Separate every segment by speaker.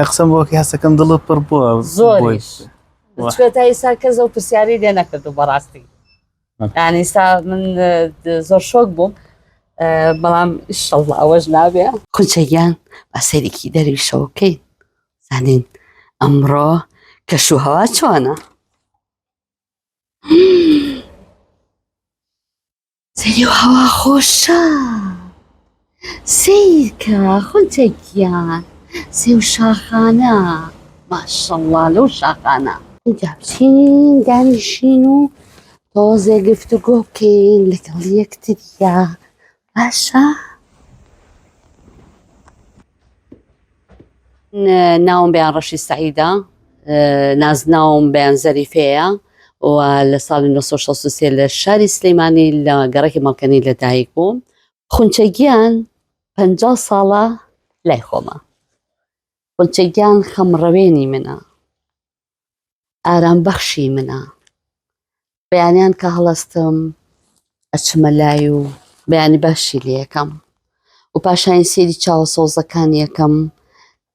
Speaker 1: قسم بۆ هەستەکەم دڵت پڕ بووە
Speaker 2: زۆریش چێتە ئێستا کەس ئەو پرسیاری لێ نەکردو بەڕاستی یعنی ئێستا من زۆر شۆک بووم بەڵام ئیشەڵڵا ئەوەش نابێ خونچەگیان با سەیرێکی دەرویشەوە بکەین زانین ئەمڕۆ کەشوهەوا چۆنە سەری و هەوا خۆشە سیرکە خونچەگیان سێ و شاخانە ماشەڵڵا لەو شاخانە اینجا بچین دانیشین و تۆزێ گفتوگۆ بکەین لەگەڵ یەکتریا باشە ناوم بەیان ڕەشی سەعیدە نازناوم بەیان زەریفەیە و لە ساڵی 1963 لە شاری سلەیمانی لە گەڕێکی مەڵکەنی لەدایک بووم خونچەگیان 50 ساڵە لای خۆمە خونچەگیان خەمڕەوێنی منە ئارامبەخشی منە بەیانیان کە هەڵەستم ئەچمە لای و بەیانی باشی لێ یەکەم و پاشان سێری چاوە سۆزەکان یەکەم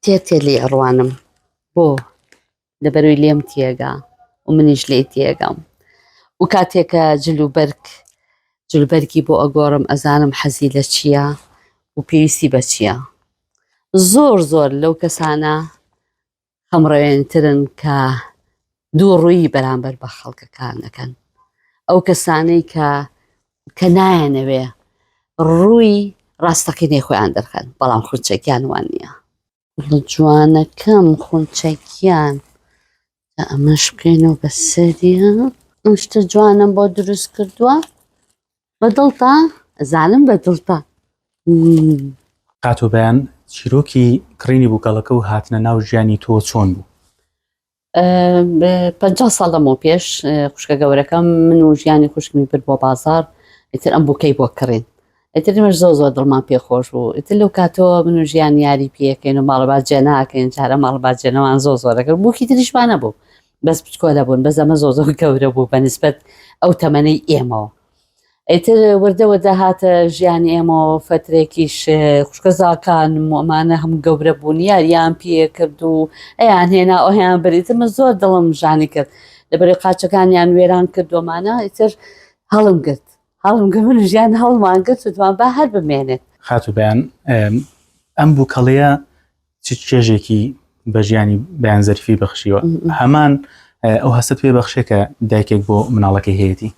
Speaker 2: تێ لێ ئەڕوانم بۆ لەبەروی لێم تێگا و منیش لێ تێگەم و کاتێکە جلوبەرگی بۆ ئەگۆڕم ئەزانم حەزی لە چییە و پێویستی بە چییە زۆر لەو کەسانە خەمڕەوێنترن کە دوو ڕووی بەرامبەر بە خەڵکەکان دەکەن ئەو کەسانەی کە نایەنەوێ ڕووی ڕاستەقینەی خۆیان دەرخەن بەڵام خونچەگیان وان نییە جوانەکەم خونچەگیان ئەمەش بکەینەوە بەسەریە شتە جوانم بۆ دروست کردووە بەدڵتە ئەزانم بەدڵتە
Speaker 1: قاتۆ بەیان چیرۆکی کڕینی بووکەڵەکە و هاتنە ناو ژیانی تۆ چۆن بوو
Speaker 2: 50 ساڵ لەمەوە پێش خوشکە گەورەکەم من و ژیانی خوشکمی برد بۆ بازار ئیتر ئەم بووکەی بۆ کڕین ئیتر مەش زۆر دڵمان پێخۆش بوو ئیتر لەو کاتەوە من و ژیان یاری پێکەین و ماڵبات جێناکەین چارە ماڵبات جێنەوان زۆرەکرد بووکی تریشمانە بوو بەس بچکۆلە بوون بەس ئەمە زۆر گەورە بوو بەنسبەت ئەو تەمەنەی ئێمەوە ئیتر وردەوە داهاتە ژیانی ئێمەوە فترێکیش خوشکە زاکان ئەمانە هەموو گەورە بوون یاریان پێ کرد و ئەیان هێنا ئەویان بریتە من زۆر دڵم ژانی کرد لەبەرەوەی قاچەکانیان وێران کردومانە ئیتر هەڵم گرت من ژیان هەڵمان گرت وتمان با هەر بمێنێت
Speaker 1: خاتو بەیان ئەم بووکەڵەیە چ چێژێکی بە ژیانی بەیان زەریفی بەخشیوە هەمان ئەو هەستت پێ بەخشێ کە دایکێک بۆ مناڵەکەی هەیەی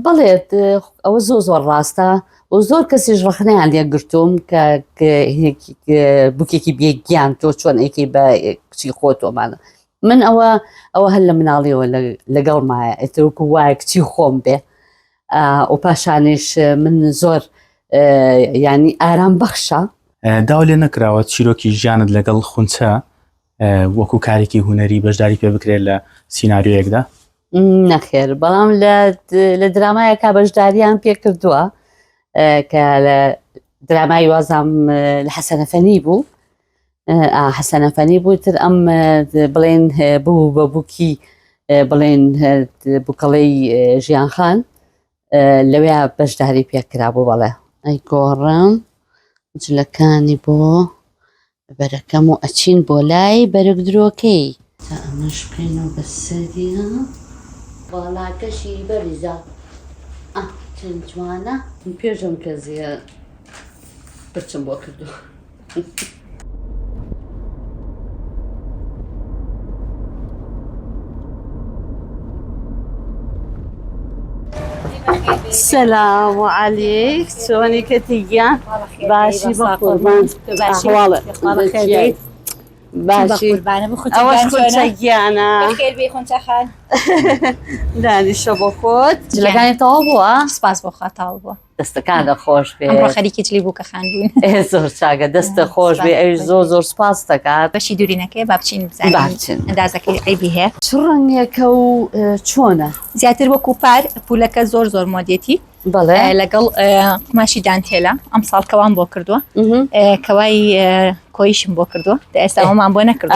Speaker 2: بڵێت ئەوە زۆر ڕاستە و زۆر کەسیش ڕخنیان لێ گرتوم کە بووکێکی بێگیان تۆ چۆن ئەیکەی بە کچی خۆتۆمانە من ئەوە هەر لە مناڵیەوە لەگەڵ مایە ئێترکو وایە کچی خۆم بێ و پاشانیش من زۆر ینی ئارام بەخشە
Speaker 1: داوا لێ نەکراوە چیرۆکی ژیانت لەگەڵ خونچە وەکو کارێکی هوەری بەشداری پێ بکرێت لە سیناریۆیەکدا
Speaker 2: نەخێر بەڵام لە درامایەکە بەشداریان پێ کردووە کە لە درامای وازام لە حەسەنەفەنی بوو حەسەنەفەنی بوو تر ئەم بڵێن بوو بە بووکی بڵێن بووکەڵەی ژیانخان لەوێ بەشداری پێکرا بوو بەڵێ ئەی گۆڕم جلەکانی بۆ بەرەکەم و ئەچین بۆ لای بەرەک درۆکەی تا ئەمەش بکەینەوە بەسەریە باڵاکەشی بەریزە چەند جوانە پێشم کەزیە بچم بۆ کردو سلام علیک چۆنی کەتیگیان باشی بە قوربان باشی ئەوەش خونچەگیانە دانیشە بۆ خۆت جلەکانی تەواو بووە
Speaker 3: سپاس بۆ خوا تاو بووە
Speaker 2: دەستەکانە خۆش بێ
Speaker 3: ئەمڕۆ خەریکی جلی بوو کە خاندوین
Speaker 2: زۆر چاکە دەستە خۆش بێ ئەوش زۆر سپاس دەکات
Speaker 3: بەشی دوورینەکەی با بچین بزانین ئەندازەکەی عیبی هەیە
Speaker 2: چ ڕەنگێکە و چۆنە
Speaker 3: زیاتر وەکو پار پولەکە زۆر مۆدێتی
Speaker 2: بەڵێ
Speaker 3: لەگەڵ قماشی دانتێلە ئەم ساڵ کەوان بۆ کردووە کەوای کۆیشم بۆ کردووە ئێستا ئەومان بۆ نەکردو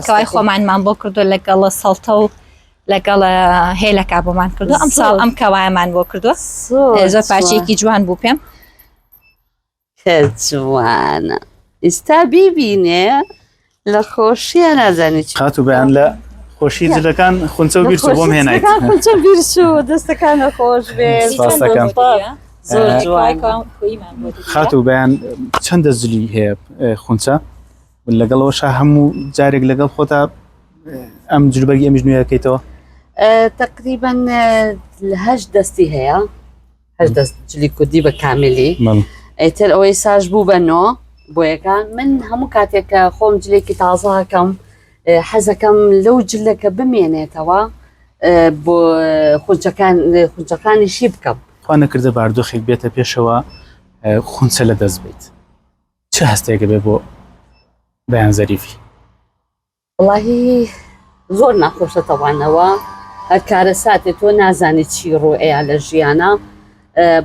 Speaker 3: کەوای خۆمانمان بۆ کردو لەگەڵ سەڵتە و لەگەڵ هێلەکە بۆمان کردو ئەم ساڵ ئەم کەوایەمان بۆ کردووە زۆر پارچەیەکی جوان بوو پێم
Speaker 2: کە جوانە ئێستا بیبینێ لە خۆشیە نازانێت
Speaker 1: خات و بەیان لە خۆشی جلەکان خونچە و بیرچ بۆم هێنایت
Speaker 2: خونچە بیرچوو دەستەکانە خۆش بێت
Speaker 1: سپاس دەکەم.
Speaker 2: زۆر جوان
Speaker 1: خات و بەیان چەندە جلی هەیە خونچە لەگەڵەوەش هەموو جارێک لەگەڵ خۆتا ئەم جلبەرگی ئەمیش نوێەکەیتەوە
Speaker 2: تقریبا هەش دەستی هەیە هەش دەست جلی کوردی بە کاملی ئەیتر ئەوەی ساژ بوو بەنەوە بۆ یەکان من هەموو کاتێککە خۆم جلێکی تازاکەم حەزەکەم لەو جلەکە بمێنێتەوە بۆ خونچەکانیشی بکەم
Speaker 1: خوا نەکردە باردۆخێک بێتە پێشەوە خونچە لە دەست بێت چه هەستێکە بێ بۆ بەیان زەریفی
Speaker 2: وڵاهی زۆر ناخۆشە تەوانەوە هەر کارە ساتێ تۆ نازانیت چی ڕۆئەیە لە ژیانە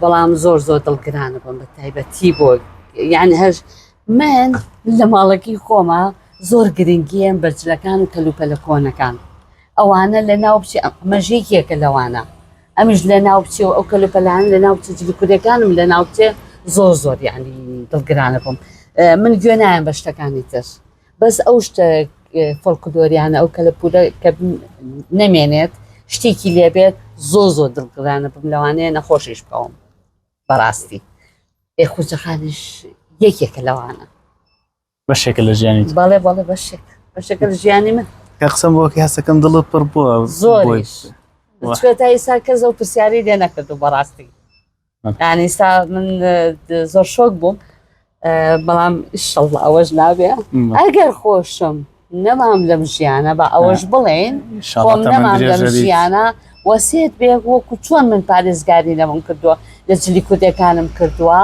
Speaker 2: بەڵام زۆر زۆر دڵگرانە بم بە تایبەتی بۆ یعنی هەر من لە ماڵەکی خۆمە زۆر گرنگیان بەرجلەکان و کەلوپەلەکۆنەکان ئەوانە لە ناو بچی مەژێکێکە لەوانە ئەمیش لە ناو بچێ و ئەو کەلوپەلان لە ناو بچە جلکودەکانم لە ناو بچێ زۆر زۆر یعنی دڵگرانە بم من گوێ نایەم بە شتەکانی تر بەس ئەو شتە فۆلکلۆریانە ئەو کەلەپورە کە نەمێنێت شتێکی لێبێت زۆر دڵگرانە بم لەوانەیە نەخۆشیش بکەوم بەڕاستی خوچەخانش یەکێکە لەوانە
Speaker 1: بەشێکە لە ژیانی
Speaker 2: بەڵێ بەشێکە لە ژیانی من
Speaker 1: کە قسەم بۆکە هەستەکەم دڵت پڕ بووە
Speaker 2: زۆریش چێتە ئێستا کەس ئەو پرسیاری لێ نەکردو بەڕاستی یانی ئێستا من زۆر شۆک بووم بەڵام ئیشەڵڵا ئەوەش نابێ ئەگەر خۆشم نەمام لەم ژیانە بە ئەوەش بڵێن خۆم نەمام لەم ژیانە وەسێت بێ وەکو چۆن من پارێزگاری لەمەم کردووە لە جلی کودەکانم کردووە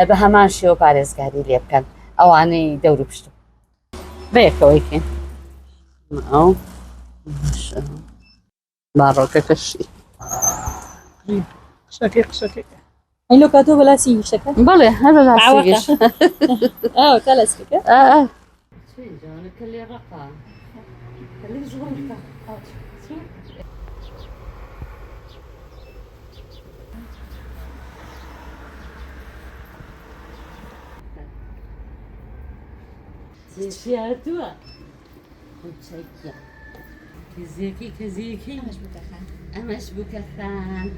Speaker 2: بە هەمان شێوە پارێزگاری لێ بکەن ئەوانەی دەور و پشتم بەیەکەوەیکەین ئەو باڕۆکە کەشی
Speaker 3: این لوکاتو بلاسی شکر
Speaker 2: بەڵێ هەر
Speaker 3: عوض. تا لەسکەکە
Speaker 2: زیاتووە کەزیەکەی ئەمەش بکەخان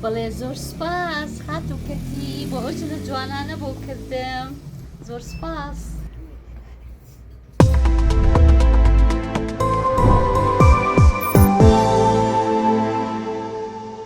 Speaker 2: بەڵێ زۆر سپاس خات و کەتی بۆ ئەو لە جوانانە بۆ کردم زۆر سپاس